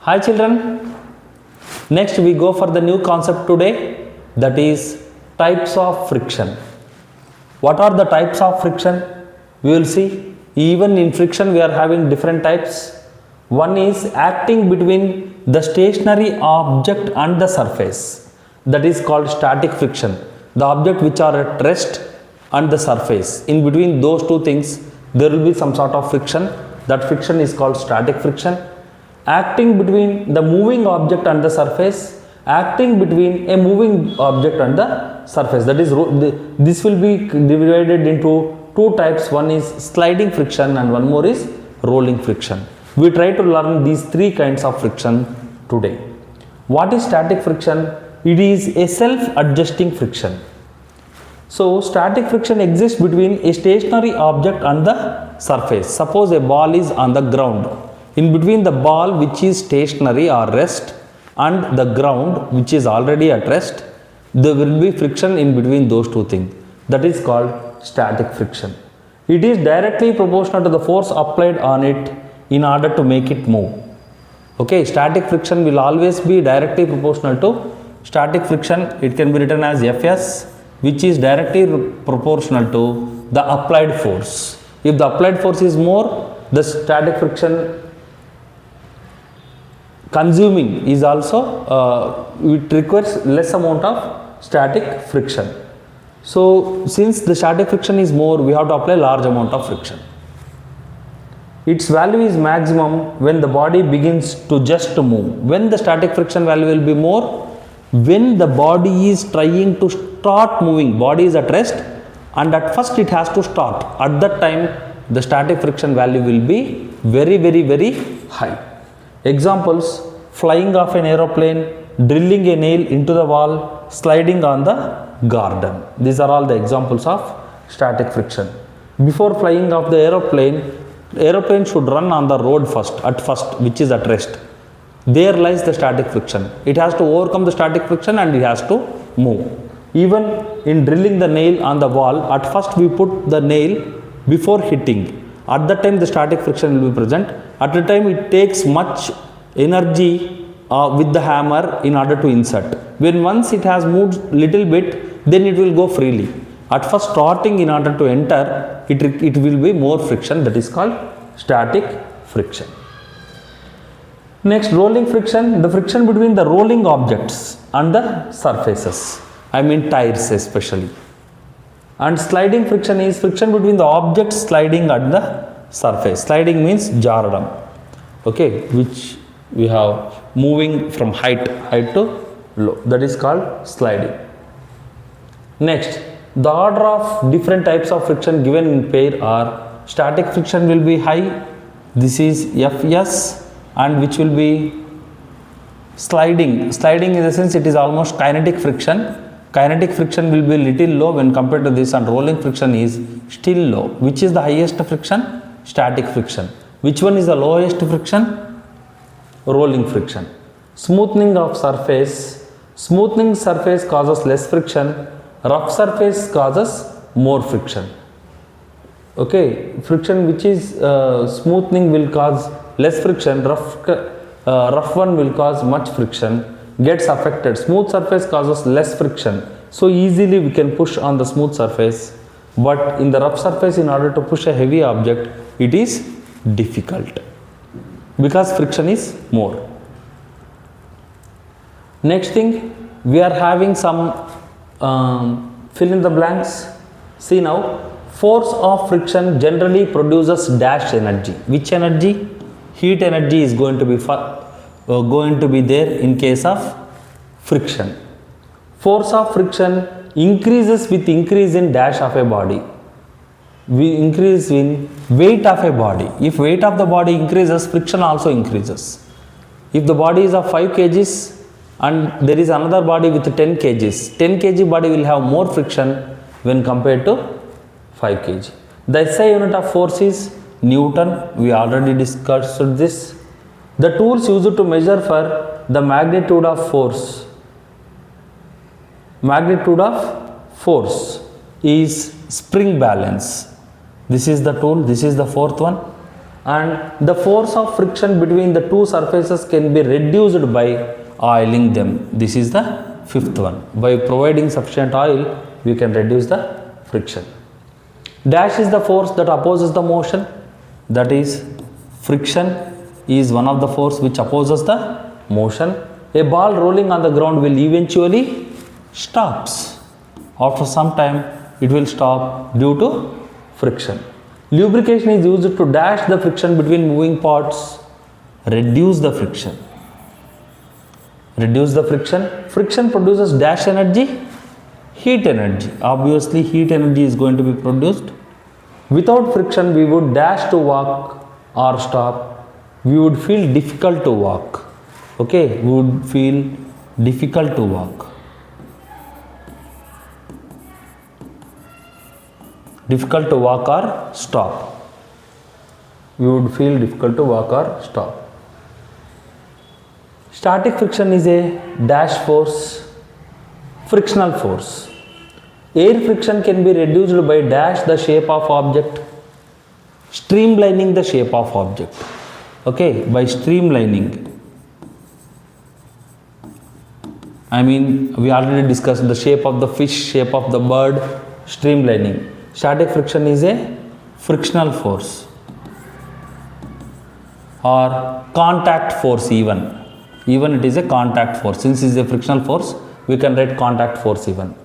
Hi children, next we go for the new concept today, that is types of friction. What are the types of friction? We will see. Even in friction we are having different types. One is acting between the stationary object and the surface, that is called static friction. The object which are at rest and the surface, in between those two things there will be some sort of friction. That friction is called static friction. Acting between the moving object and the surface, acting between a moving object and the surface, that is this will be divided into two types. One is sliding friction and one more is rolling friction. We try to learn these three kinds of friction today. What is static friction? It is a self-adjusting friction. So static friction exists between a stationary object and the surface. Suppose a ball is on the ground. In between the ball which is stationary or rest and the ground which is already at rest, there will be friction in between those two things. That is called static friction. It is directly proportional to the force applied on it in order to make it move. Okay, static friction will always be directly proportional to static friction. It can be written as Fs, which is directly proportional to the applied force. If the applied force is more, the static friction consuming is also it requires less amount of static friction. So since the static friction is more, we have to apply large amount of friction. Its value is maximum when the body begins to just move. When the static friction value will be more, when the body is trying to start moving, body is at rest and at first it has to start. At that time the static friction value will be very high. Examples: flying off an aeroplane, drilling a nail into the wall, sliding on the garden. These are all the examples of static friction. Before flying off the aeroplane should run on the road at first, which is at rest. There lies the static friction. It has to overcome the static friction and it has to move. Even in drilling the nail on the wall, at first we put the nail before hitting. At that time the static friction will be present. At the time it takes much energy with the hammer in order to insert. When once it has moved little bit, then it will go freely. At first starting, in order to enter, it will be more friction, that is called static friction. Next, rolling friction, the friction between the rolling objects and the surfaces, I mean tires especially. And sliding friction is friction between the objects sliding at the surface. Sliding means jaradam, okay, which we have moving from height to low, that is called sliding. Next, the order of different types of friction given in pair are: static friction will be high, this is Fs, and which will be sliding. Sliding in the sense it is almost kinetic friction. Kinetic friction will be little low when compared to this, and rolling friction is still low. Which is the highest friction? Static friction. Which one is the lowest friction? Rolling friction. Smoothing of surface. Smoothing surface causes less friction. Rough surface causes more friction. Okay, friction which is smoothing will cause less friction. Rough one will cause much friction. Gets affected. Smooth surface causes less friction, so easily we can push on the smooth surface, but in the rough surface, in order to push a heavy object, it is difficult because friction is more. Next thing, we are having some fill in the blanks. See now, force of friction generally produces dash energy. Which energy? Heat energy is going to be there in case of friction. Force of friction increases with increase in dash of a body. We increase in weight of a body. If weight of the body increases, friction also increases. If the body is of 5 kgs and there is another body with 10 kgs, 10 kg body will have more friction when compared to 5 kg. The SI unit of force is Newton. We already discussed this. The tools used to measure for the magnitude of force. Magnitude of force is spring balance. This is the tool. This is the fourth one. and the force of friction between the two surfaces can be reduced by oiling them. This is the fifth one. By providing sufficient oil, we can reduce the friction. Dash is the force that opposes the motion. That is, friction is one of the force which opposes the motion. A ball rolling on the ground will eventually stops. After some time, it will stop due to friction. Lubrication is used to dash the friction between moving parts, reduce the friction. Reduce the friction. Friction produces dash energy, heat energy. Obviously, heat energy is going to be produced. Without friction, we would dash to walk or stop. We would feel difficult to walk. Okay, we would feel difficult to walk. Difficult to walk or stop. We would feel difficult to walk or stop. Static friction is a dash force, frictional force. Air friction can be reduced by dash the shape of object, streamlining the shape of object. Okay, by streamlining. I mean, we already discussed the shape of the fish, shape of the bird, streamlining. Static friction is a frictional force or contact force even. Even it is a contact force. Since it is a frictional force, we can write contact force even.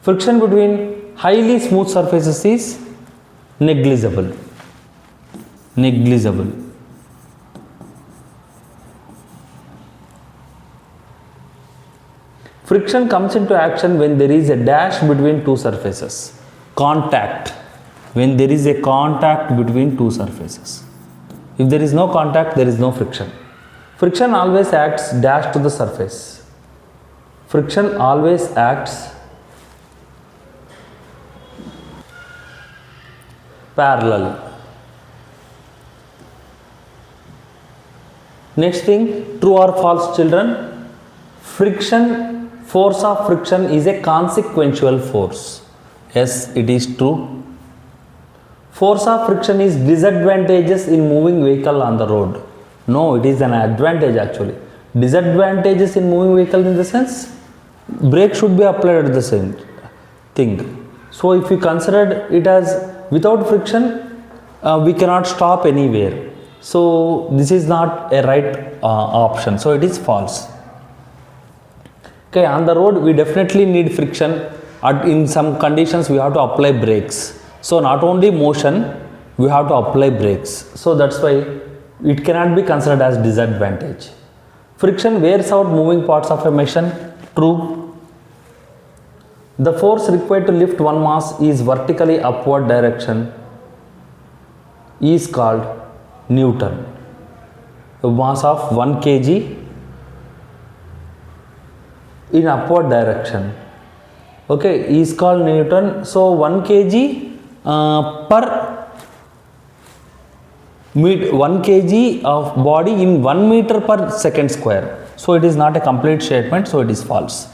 Friction between highly smooth surfaces is negligible. Negligible. Friction comes into action when there is a dash between two surfaces. Contact. When there is a contact between two surfaces. If there is no contact, there is no friction. Friction always acts dash to the surface. Friction always acts parallel. Next thing, true or false, children? Friction, force of friction is a consequential force. Yes, it is true. Force of friction is disadvantageous in moving vehicle on the road. No, it is an advantage actually. Disadvantages in moving vehicle in the sense, brake should be applied at the same thing. So if we consider it as without friction, we cannot stop anywhere. So this is not a right option. So it is false. Okay, on the road we definitely need friction. In some conditions we have to apply brakes. So not only motion, we have to apply brakes. So that's why it cannot be considered as disadvantage. Friction wears out moving parts of a machine. True. The force required to lift one mass is vertically upward direction is called Newton. A mass of 1 kg in upward direction, okay, is called Newton. So 1 kg per 1 kg of body in 1 meter per second square. So it is not a complete statement, so it is false.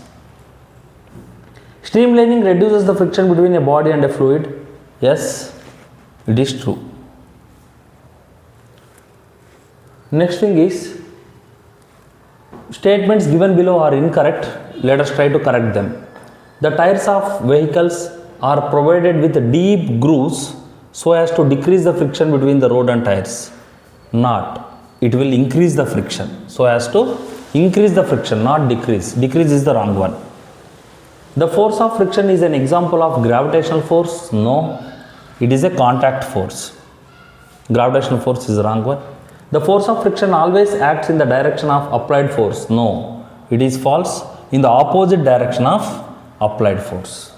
Streamlining reduces the friction between a body and a fluid. Yes, it is true. Next thing is, statements given below are incorrect. Let us try to correct them. The tires of vehicles are provided with deep grooves so as to decrease the friction between the road and tires. Not. It will increase the friction. So as to increase the friction, not decrease. Decrease is the wrong one. The force of friction is an example of gravitational force. No. It is a contact force. Gravitational force is the wrong one. The force of friction always acts in the direction of applied force. No. It is false. In the opposite direction of applied force.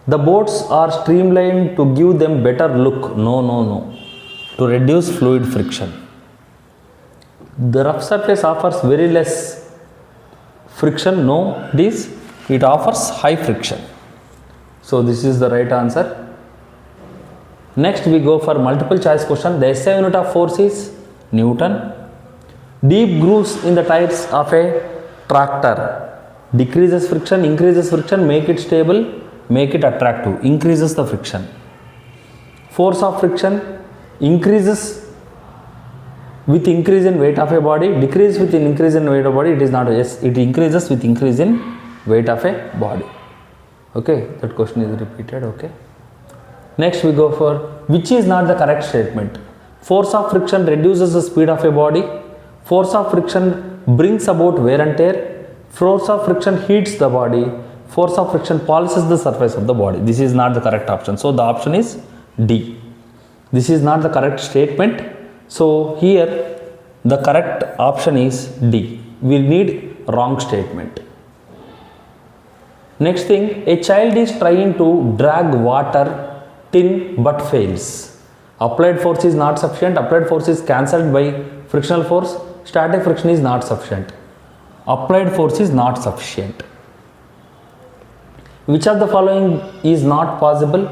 The boats are streamlined to give them better look. No, no, no. To reduce fluid friction. The rough surface offers very less friction. No, it offers high friction. So this is the right answer. Next we go for multiple choice question. The SI unit of force is Newton. Deep grooves in the tires of a tractor decreases friction, increases friction, make it stable, make it attractive, increases the friction. Force of friction increases with increase in weight of a body, decrease with increase in weight of body, it is not, yes, it increases with increase in weight of a body. Okay, that question is repeated. Okay, next we go for which is not the correct statement. Force of friction reduces the speed of a body, force of friction brings about wear and tear, force of friction heats the body, force of friction polishes the surface of the body. This is not the correct option, so the option is D. This is not the correct statement, so here the correct option is D. We need wrong statement. Next thing, a child is trying to drag water tin but fails. Applied force is not sufficient, applied force is cancelled by frictional force, static friction is not sufficient. Applied force is not sufficient. Which of the following is not possible?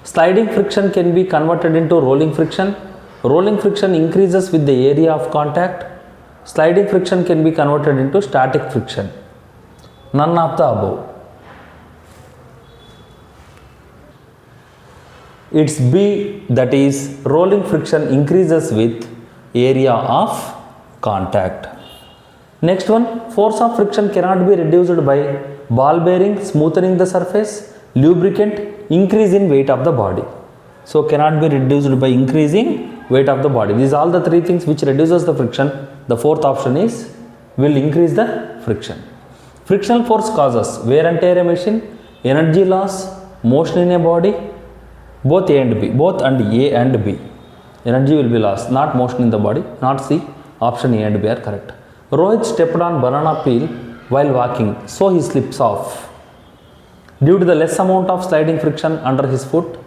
Sliding friction can be converted into rolling friction. Rolling friction increases with the area of contact. Sliding friction can be converted into static friction. None of the above. It's B, that is rolling friction increases with area of contact. Next one, force of friction cannot be reduced by ball bearing, smoothing the surface, lubricant, increase in weight of the body. So cannot be reduced by increasing weight of the body. These are all the three things which reduces the friction. The fourth option is will increase the friction. Frictional force causes wear and tear a machine, energy loss, motion in a body, both A and B, both and A and B. Energy will be lost, not motion in the body, not C. Option A and B are correct. Rohit stepped on banana peel while walking, so he slips off. Due to the less amount of sliding friction under his foot,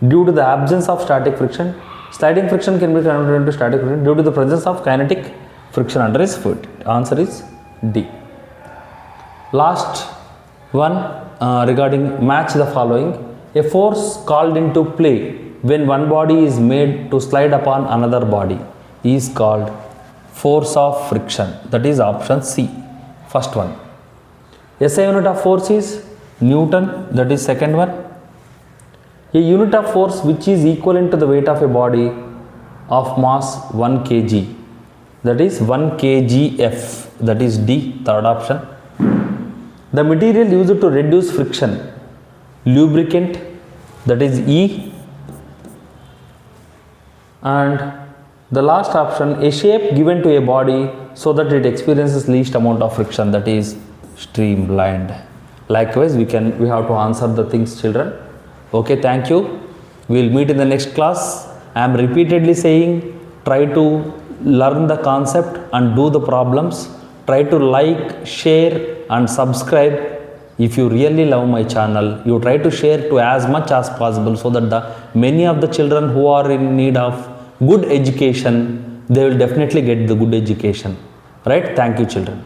due to the absence of static friction, sliding friction can be converted into static friction due to the presence of kinetic friction under his foot. Answer is D. Last one regarding match the following. A force called into play when one body is made to slide upon another body is called force of friction. That is option C. First one. SI unit of force is Newton. That is second one. A unit of force which is equivalent to the weight of a body of mass 1 kg. That is 1 kgf. That is D. Third option. The material used to reduce friction, lubricant, that is E. And the last option, a shape given to a body so that it experiences least amount of friction, that is streamlined. Likewise, we have to answer the things, children. Okay, thank you. We will meet in the next class. I am repeatedly saying, try to learn the concept and do the problems. Try to like, share and subscribe. If you really love my channel, you try to share to as much as possible so that many of the children who are in need of good education, they will definitely get the good education. Right? Thank you, children.